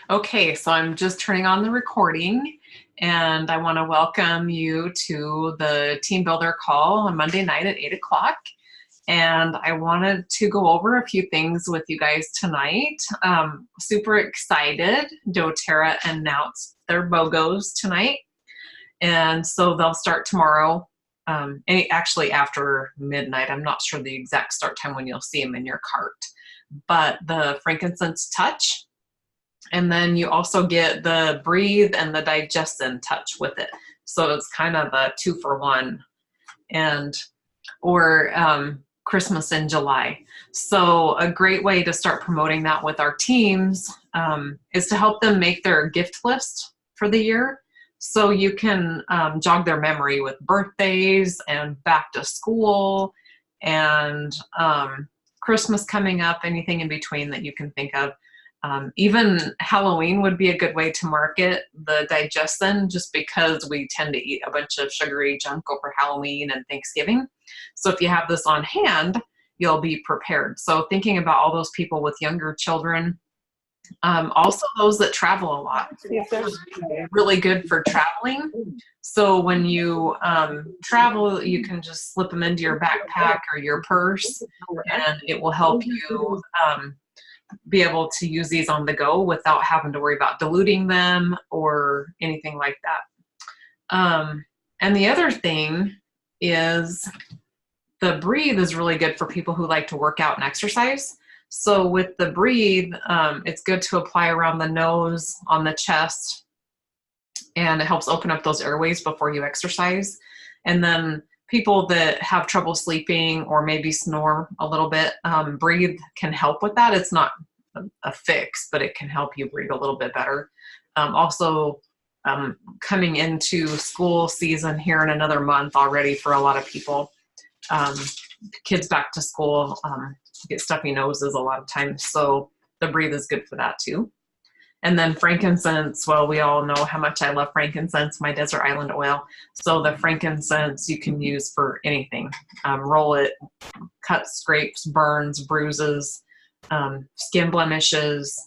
Okay, so I'm just turning on the recording and I want to welcome you to the Team Builder call on Monday night at 8 o'clock. And I wanted to go over a few things with you guys tonight. Super excited. doTERRA announced their BOGOs tonight. And so they'll start tomorrow, actually after midnight. I'm not sure the exact start time when you'll see them in your cart. But the Frankincense Touch, and then you also get the Breathe and the Digestin Touch with it. So it's kind of a 2-for-1, and or Christmas in July. So a great way to start promoting that with our teams is to help them make their gift list for the year. So you can jog their memory with birthdays and back to school and Christmas coming up, anything in between that you can think of. Even Halloween would be a good way to market the Digestin, just because we tend to eat a bunch of sugary junk over Halloween and Thanksgiving. So if you have this on hand, you'll be prepared. So thinking about all those people with younger children, also those that travel a lot, really good for traveling. So when you travel, you can just slip them into your backpack or your purse, and it will help you be able to use these on the go without having to worry about diluting them or anything like that. And the other thing is the Breathe is really good for people who like to work out and exercise. So with the Breathe, it's good to apply around the nose, on the chest, and it helps open up those airways before you exercise. And then people that have trouble sleeping or maybe snore a little bit, Breathe can help with that. It's not a fix, but it can help you breathe a little bit better. Also, coming into school season here in another month already for a lot of people, kids back to school get stuffy noses a lot of times. So the Breathe is good for that too. And then frankincense, well, we all know how much I love frankincense, my desert island oil. So the frankincense you can use for anything. Roll it, cuts, scrapes, burns, bruises, skin blemishes,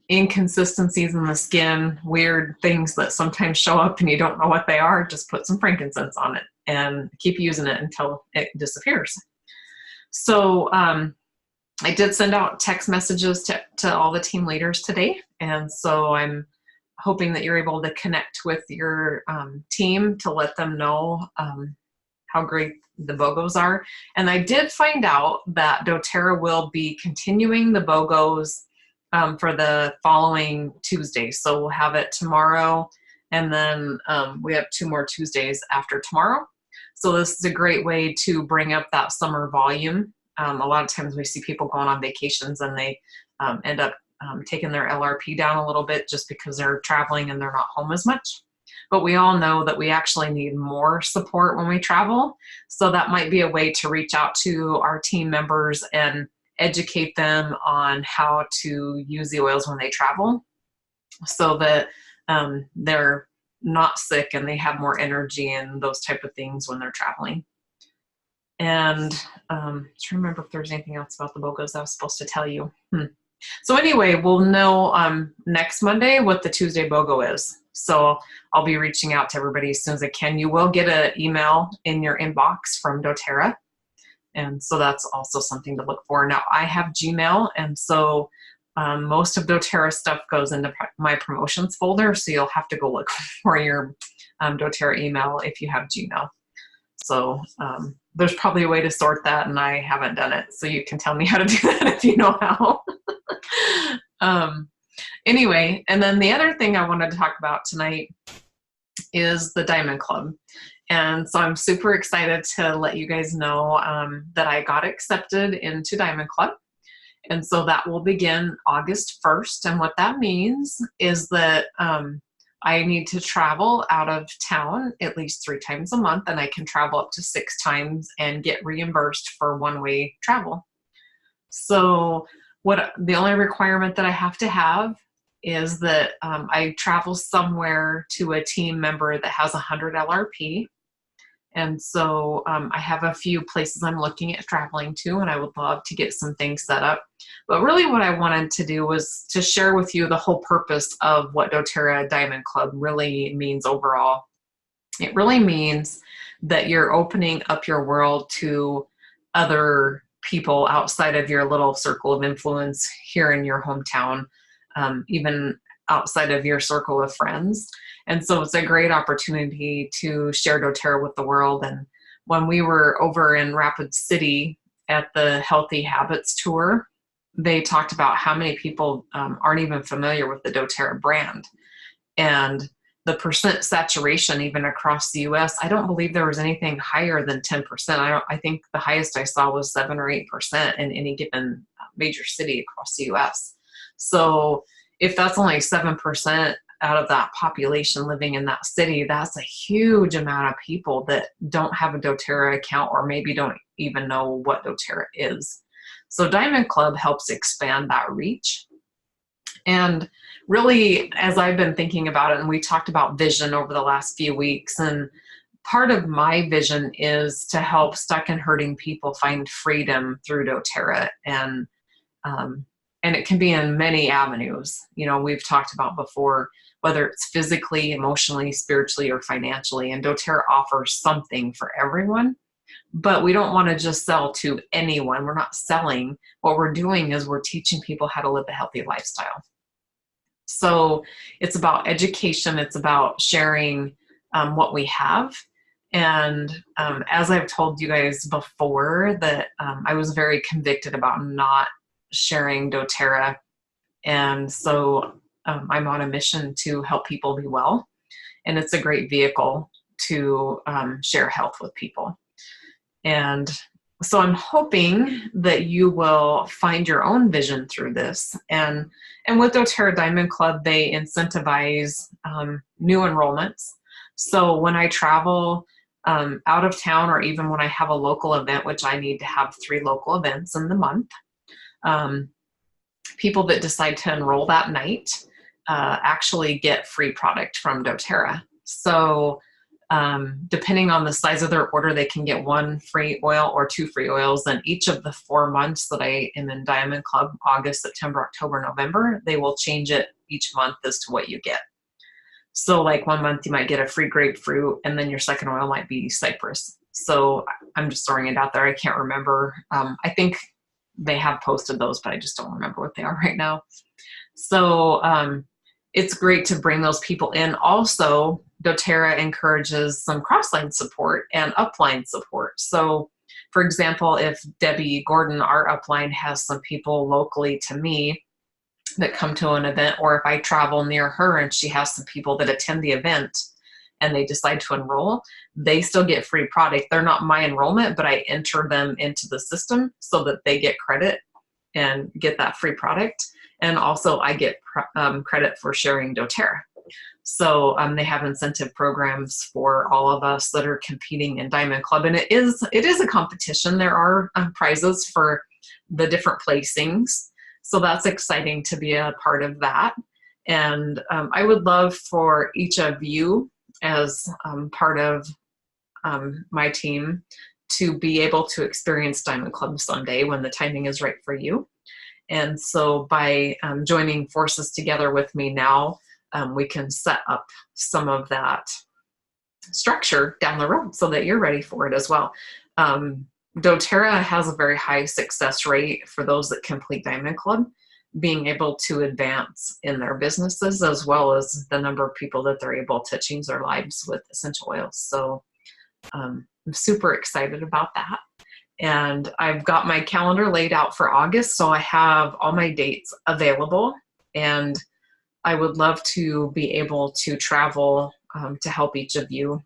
inconsistencies in the skin, weird things that sometimes show up and you don't know what they are. Just put some frankincense on it and keep using it until it disappears. So I did send out text messages to all the team leaders today. And so I'm hoping that you're able to connect with your team to let them know how great the BOGOs are. And I did find out that doTERRA will be continuing the BOGOs for the following Tuesday. So we'll have it tomorrow, and then we have 2 more Tuesdays after tomorrow. So this is a great way to bring up that summer volume. A lot of times we see people going on vacations and they end up taking their LRP down a little bit just because they're traveling and they're not home as much. But we all know that we actually need more support when we travel. So that might be a way to reach out to our team members and educate them on how to use the oils when they travel, so that they're not sick and they have more energy and those type of things when they're traveling. And trying to remember if there's anything else about the BOGOs I was supposed to tell you. So anyway, we'll know next Monday what the Tuesday BOGO is. So I'll be reaching out to everybody as soon as I can. You will get an email in your inbox from doTERRA. And so that's also something to look for. Now I have Gmail, and so most of doTERRA stuff goes into my promotions folder. So you'll have to go look for your doTERRA email if you have Gmail. So there's probably a way to sort that, and I haven't done it. So you can tell me how to do that if you know how. Anyway, and then the other thing I wanted to talk about tonight is the Diamond Club. And so I'm super excited to let you guys know that I got accepted into Diamond Club. And so that will begin August 1st. And what that means is that I need to travel out of town at least 3 times a month, and I can travel up to 6 times and get reimbursed for one-way travel. So the only requirement that I have to have is that I travel somewhere to a team member that has 100 LRP, And so I have a few places I'm looking at traveling to, and I would love to get some things set up. But really what I wanted to do was to share with you the whole purpose of what doTERRA Diamond Club really means overall. It really means that you're opening up your world to other people outside of your little circle of influence here in your hometown, even outside of your circle of friends. And so it's a great opportunity to share doTERRA with the world. And when we were over in Rapid City at the Healthy Habits Tour, they talked about how many people aren't even familiar with the doTERRA brand. And the percent saturation even across the US, I don't believe there was anything higher than 10%. I think the highest I saw was 7 or 8% in any given major city across the US. So if that's only 7% out of that population living in that city, that's a huge amount of people that don't have a doTERRA account or maybe don't even know what doTERRA is. So Diamond Club helps expand that reach. And really, as I've been thinking about it, and we talked about vision over the last few weeks, and part of my vision is to help stuck and hurting people find freedom through doTERRA. And it can be in many avenues. You know, we've talked about before, whether it's physically, emotionally, spiritually, or financially, and doTERRA offers something for everyone. But we don't want to just sell to anyone. We're not selling. What we're doing is we're teaching people how to live a healthy lifestyle. So it's about education. It's about sharing what we have. And as I've told you guys before, that I was very convicted about not sharing doTERRA. And so I'm on a mission to help people be well. And it's a great vehicle to share health with people. And so I'm hoping that you will find your own vision through this. And with doTERRA Diamond Club, they incentivize new enrollments. So when I travel out of town, or even when I have a local event, which I need to have 3 local events in the month, people that decide to enroll that night actually get free product from doTERRA. So depending on the size of their order, they can get 1 free oil or 2 free oils. And each of the 4 months that I am in Diamond Club, August, September, October, November, they will change it each month as to what you get. So like 1 month you might get a free grapefruit, and then your second oil might be cypress. So I'm just throwing it out there. I can't remember. I think they have posted those, but I just don't remember what they are right now. So it's great to bring those people in. Also, doTERRA encourages some cross-line support and upline support. So for example, if Debbie Gordon, our upline, has some people locally to me that come to an event, or if I travel near her and she has some people that attend the event and they decide to enroll, they still get free product. They're not my enrollment, but I enter them into the system so that they get credit and get that free product. And also I get credit for sharing doTERRA. So they have incentive programs for all of us that are competing in Diamond Club. And it is a competition. There are prizes for the different placings. So that's exciting to be a part of that. And I would love for each of you as part of my team to be able to experience Diamond Club someday when the timing is right for you. And so by joining forces together with me now, we can set up some of that structure down the road so that you're ready for it as well. doTERRA has a very high success rate for those that complete Diamond Club, being able to advance in their businesses, as well as the number of people that they're able to change their lives with essential oils. So I'm super excited about that. And I've got my calendar laid out for August, so I have all my dates available. And I would love to be able to travel to help each of you.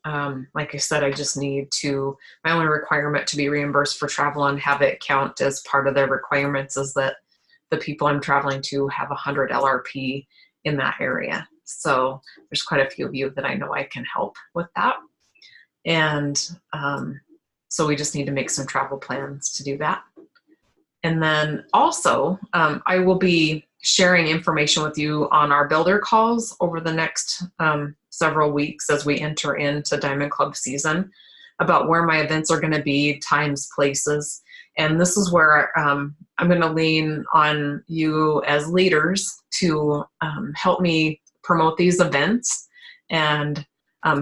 Like I said, I just need my only requirement to be reimbursed for travel and have it count as part of their requirements is that the people I'm traveling to have 100 LRP in that area. So there's quite a few of you that I know I can help with that. And so we just need to make some travel plans to do that. And then also, I will be sharing information with you on our builder calls over the next several weeks as we enter into Diamond Club season about where my events are going to be, times, places. And this is where I'm going to lean on you as leaders to help me promote these events and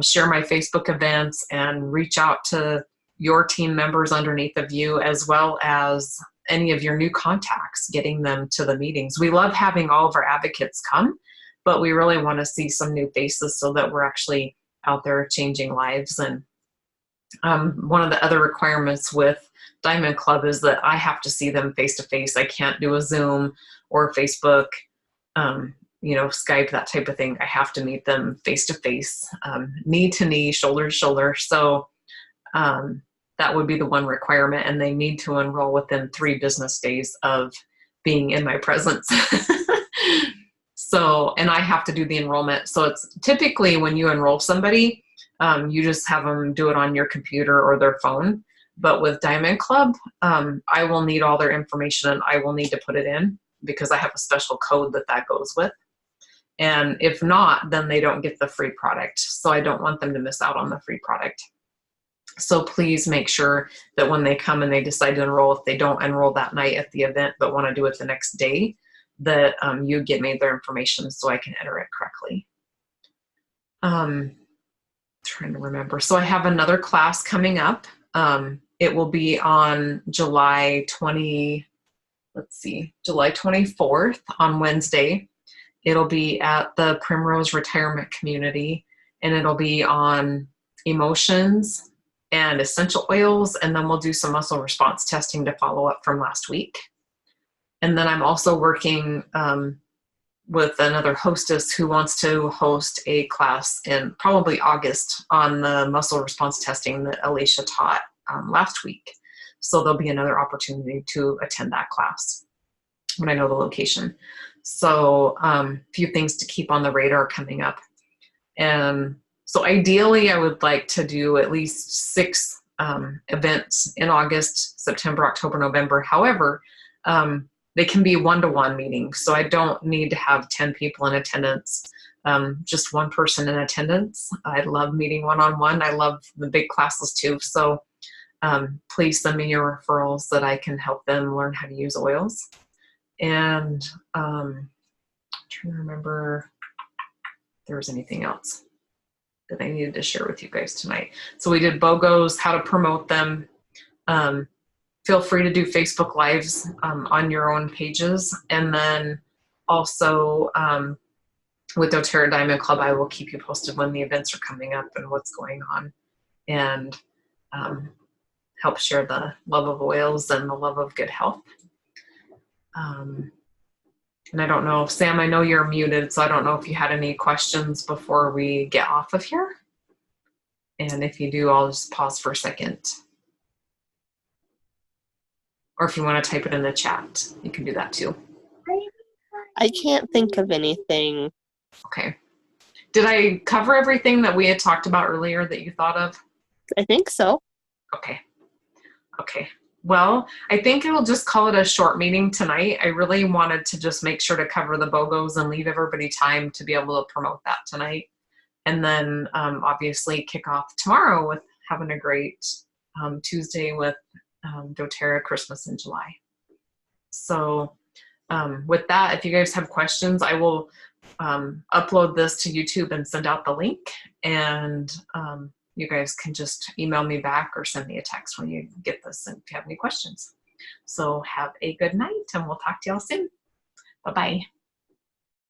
share my Facebook events and reach out to your team members underneath of you, as well as any of your new contacts, getting them to the meetings. We love having all of our advocates come, but we really want to see some new faces so that we're actually out there changing lives. And one of the other requirements with Diamond Club is that I have to see them face to face. I can't do a Zoom or Facebook, Skype, that type of thing. I have to meet them face to face, knee to knee, shoulder to shoulder. So that would be the one requirement, and they need to enroll within 3 business days of being in my presence. So, and I have to do the enrollment. So it's typically when you enroll somebody, you just have them do it on your computer or their phone. But with Diamond Club, I will need all their information, and I will need to put it in because I have a special code that goes with. And if not, then they don't get the free product. So I don't want them to miss out on the free product. So please make sure that when they come and they decide to enroll, if they don't enroll that night at the event but want to do it the next day, that you get me their information so I can enter it correctly. Trying to remember. So I have another class coming up. It will be on July 24th on Wednesday. It'll be at the Primrose Retirement Community, and it'll be on emotions and essential oils, and then we'll do some muscle response testing to follow up from last week. And then I'm also working with another hostess who wants to host a class in probably August on the muscle response testing that Alicia taught last week. So there'll be another opportunity to attend that class when I know the location. So a few things to keep on the radar coming up. And so ideally, I would like to do at least 6 events in August, September, October, November. However, they can be one-to-one meetings. So I don't need to have 10 people in attendance, just 1 person in attendance. I love meeting one-on-one. I love the big classes too. So please send me your referrals that I can help them learn how to use oils. And I'm trying to remember if there was anything else that I needed to share with you guys tonight. So we did BOGOs, how to promote them. Feel free to do Facebook Lives on your own pages. And then also with doTERRA Diamond Club, I will keep you posted when the events are coming up and what's going on, and help share the love of oils and the love of good health. And I don't know, Sam, I know you're muted, so I don't know if you had any questions before we get off of here. And if you do, I'll just pause for a second. Or if you want to type it in the chat, you can do that too. I can't think of anything. Okay. Did I cover everything that we had talked about earlier that you thought of? I think so. Okay. Okay. Well, I think we'll just call it a short meeting tonight. I really wanted to just make sure to cover the BOGOs and leave everybody time to be able to promote that tonight. And then obviously kick off tomorrow with having a great Tuesday with doTERRA Christmas in July. So with that, if you guys have questions, I will upload this to YouTube and send out the link. And you guys can just email me back or send me a text when you get this and if you have any questions. So have a good night, and we'll talk to y'all soon. Bye-bye.